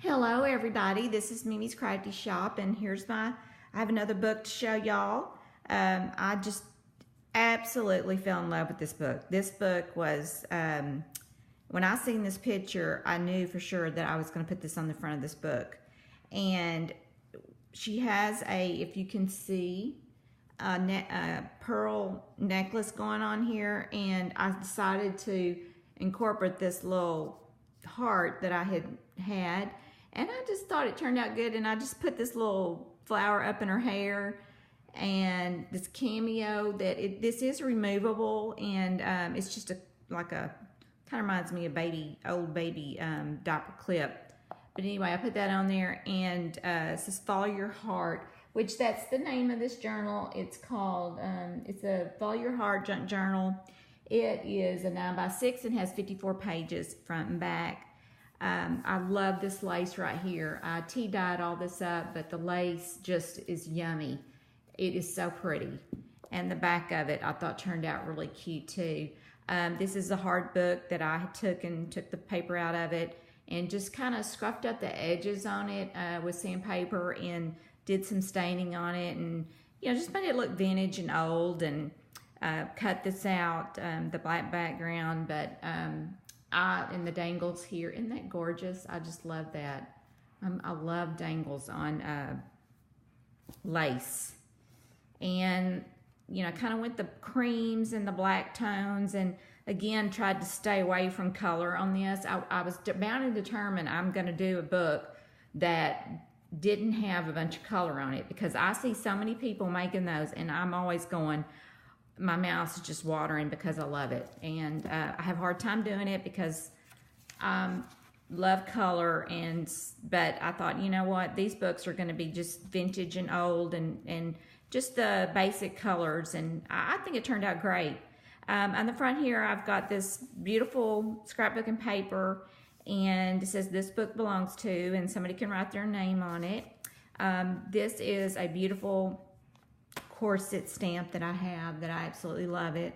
Hello everybody, this is Mimi's Crafty Shop, and I have another book to show y'all. I just absolutely fell in love with this book. This book was, when I seen this picture, I knew for sure that I was going to put this on the front of this book. And she has if you can see, a pearl necklace going on here, and I decided to incorporate this little heart that I had, and I just thought it turned out good, and I just put this little flower up in her hair, and this cameo this is removable, and it's just kind of reminds me of old baby diaper clip. But anyway, I put that on there, and it says Follow Your Heart, which that's the name of this journal. It's called, it's a Follow Your Heart junk journal. It is a 9x6 and has 54 pages front and back. I love this lace right here. I tea-dyed all this up, but the lace just is yummy. It is so pretty. And the back of it I thought turned out really cute too. This is a hard book that I took the paper out of it and just kind of scruffed up the edges on it with sandpaper and did some staining on it, and just made it look vintage and old, and cut this out, the black background, but and the dangles here, isn't that gorgeous? I just love that. I love dangles on lace, and kind of went the creams and the black tones, and again tried to stay away from color on this. I was bound and determined I'm going to do a book that didn't have a bunch of color on it, because I see so many people making those, and I'm always going, my mouth is just watering because I love it. And I have a hard time doing it because I love color, but I thought, you know what, these books are going to be just vintage and old, and just the basic colors, and I think it turned out great. On the front here, I've got this beautiful scrapbook and paper, and it says this book belongs to, and somebody can write their name on it. This is a beautiful corset stamp that I have, that I absolutely love it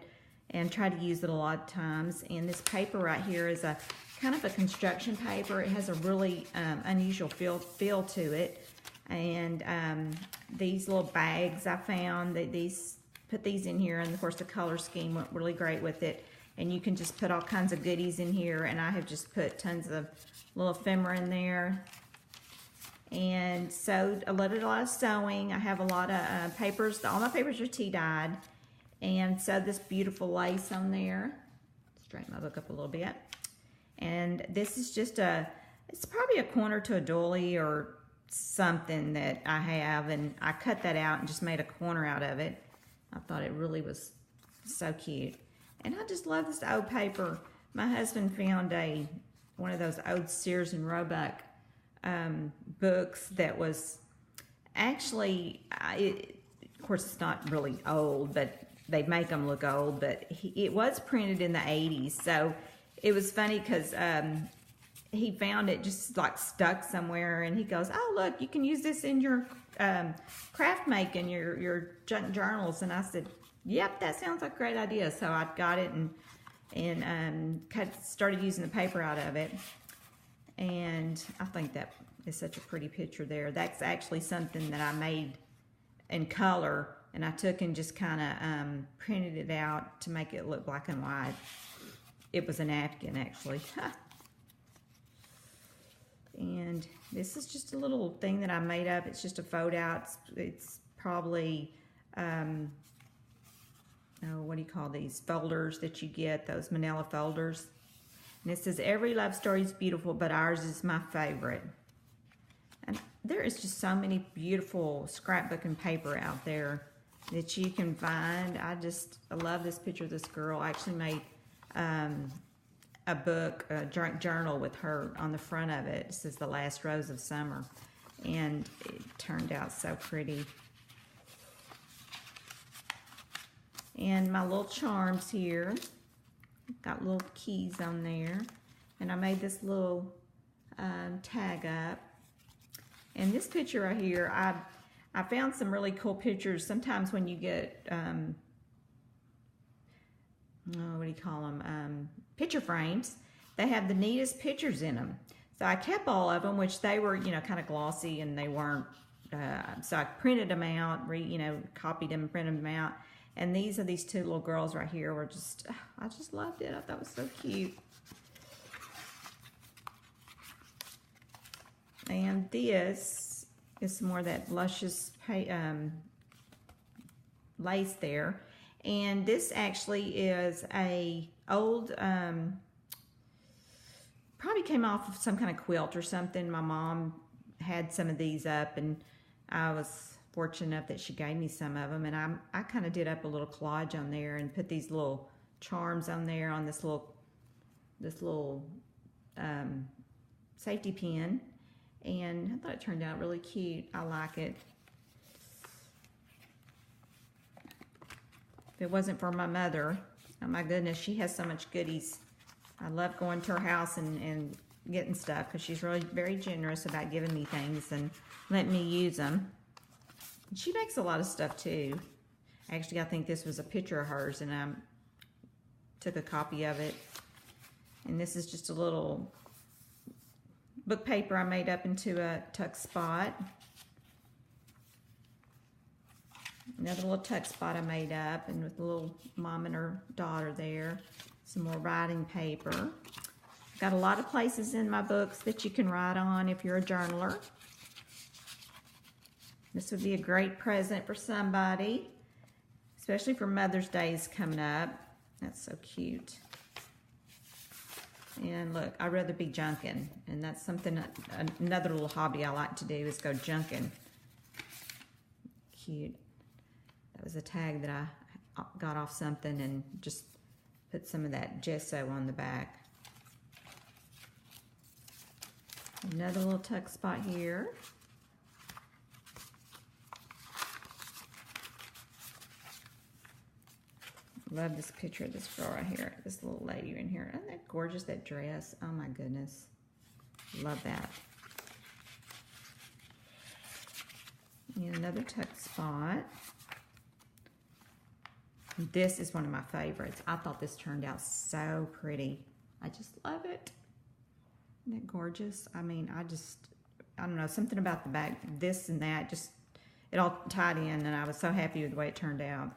and try to use it a lot of times. And this paper right here is a kind of a construction paper. It has a really unusual feel to it. And these little bags I found, put these in here, and of course the color scheme went really great with it. And you can just put all kinds of goodies in here, and I have just put tons of little ephemera in there. And sewed a lot of sewing. I have a lot of papers. All my papers are tea-dyed. And sewed this beautiful lace on there. Straighten my book up a little bit. And this is just it's probably a corner to a doily or something that I have. And I cut that out and just made a corner out of it. I thought it really was so cute. And I just love this old paper. My husband found one of those old Sears and Roebuck books that was actually, of course it's not really old, but they make them look old, but it was printed in the 80s, so it was funny because he found it just like stuck somewhere, and he goes, oh look, you can use this in your craft making, your junk journals. And I said, yep, that sounds like a great idea. So I got it and started using the paper out of it. And I think that is such a pretty picture there. That's actually something that I made in color, and I took and just kind of printed it out to make it look black and white. It was a napkin, actually. And this is just a little thing that I made up. It's just a fold out. It's probably, what do you call these folders that you get, those manila folders. And it says, every love story is beautiful, but ours is my favorite. And there is just so many beautiful scrapbook and paper out there that you can find. I love this picture of this girl. I actually made a book, a journal with her on the front of it. It says The Last Rose of Summer. And it turned out so pretty. And my little charms here. Got little keys on there, and I made this little tag up. And this picture right here, I found some really cool pictures. Sometimes when you get what do you call them, picture frames, they have the neatest pictures in them. So I kept all of them, which they were, you know, kind of glossy and they weren't, so I printed them out, copied them, printed them out. And these are these two little girls right here were just, I just loved it. I thought it was so cute. And this is some more of that luscious lace there. And this actually is a old, probably came off of some kind of quilt or something. My mom had some of these up, and I was fortunate enough that she gave me some of them. And I kind of did up a little collage on there and put these little charms on there on this little safety pin. And I thought it turned out really cute. I like it. If it wasn't for my mother, oh my goodness, she has so much goodies. I love going to her house and getting stuff because she's really very generous about giving me things and letting me use them. And she makes a lot of stuff too. Actually, I think this was a picture of hers, and I took a copy of it. And this is just a little book paper I made up into a tuck spot. Another little tuck spot I made up, and with a little mom and her daughter there. Some more writing paper. Got a lot of places in my books that you can write on if you're a journaler. This would be a great present for somebody, especially for Mother's Day is coming up. That's so cute. And look, I'd rather be junking, and that's something, another little hobby I like to do is go junking. Cute. That was a tag that I got off something and just put some of that gesso on the back. Another little tuck spot here. Love this picture of this girl right here, this little lady in here. Isn't that gorgeous, that dress? Oh my goodness. Love that. And another tuck spot. This is one of my favorites. I thought this turned out so pretty. I just love it. Isn't that gorgeous? I mean, I don't know, something about the back, this and that, just, it all tied in, and I was so happy with the way it turned out.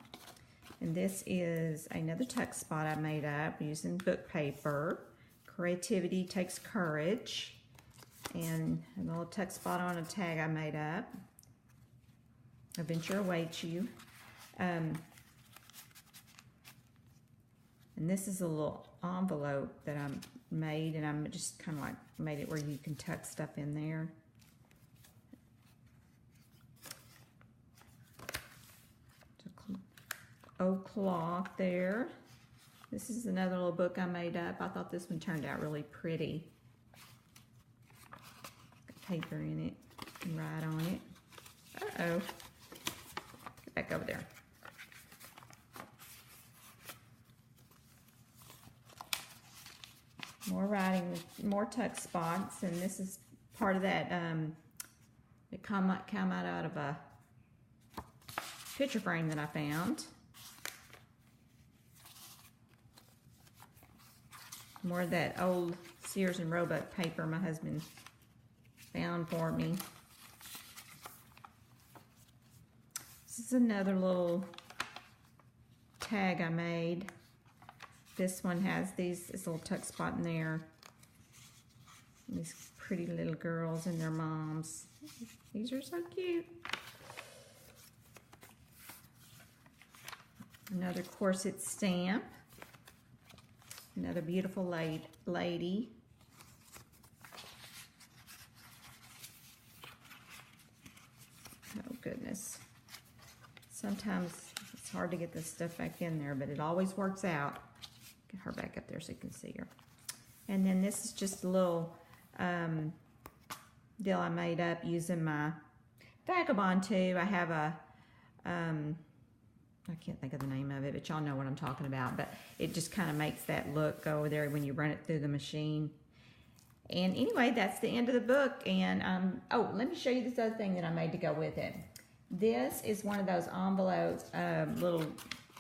And this is another tuck spot I made up using book paper. Creativity takes courage. And a little tuck spot on a tag I made up. Adventure awaits you. And this is a little envelope that I made, and I'm just kind of like made it where you can tuck stuff in there. Oak cloth there. This is another little book I made up. I thought this one turned out really pretty. Got paper in it and write on it. Uh-oh. Get back over there. More writing, more tuck spots, and this is part of that, it come out of a picture frame that I found. More of that old Sears and Roebuck paper my husband found for me. This is another little tag I made. This one has this little tuck spot in there. These pretty little girls and their moms. These are so cute. Another corset stamp. Another beautiful lady. Oh goodness. Sometimes it's hard to get this stuff back in there, but it always works out. Get her back up there so you can see her. And then this is just a little deal I made up using my Vagabond too. I have a I can't think of the name of it, but y'all know what I'm talking about. But it just kind of makes that look go over there when you run it through the machine. And anyway, that's the end of the book. And oh, let me show you this other thing that I made to go with it. This is one of those envelopes, little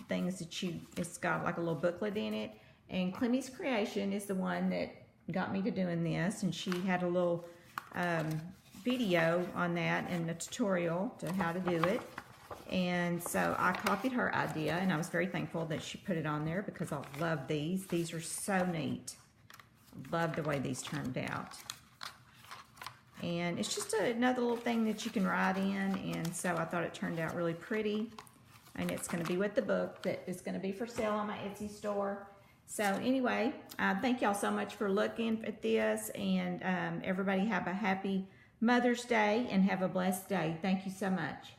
things that it's got like a little booklet in it. And Clemmie's Creation is the one that got me to doing this, and she had a little video on that and a tutorial to how to do it. And so I copied her idea, and I was very thankful that she put it on there because I love these. These are so neat. Love the way these turned out. And it's just another little thing that you can write in, and so I thought it turned out really pretty. And it's going to be with the book that is going to be for sale on my Etsy store. So anyway, thank y'all so much for looking at this, and everybody have a happy Mother's Day and have a blessed day. Thank you so much.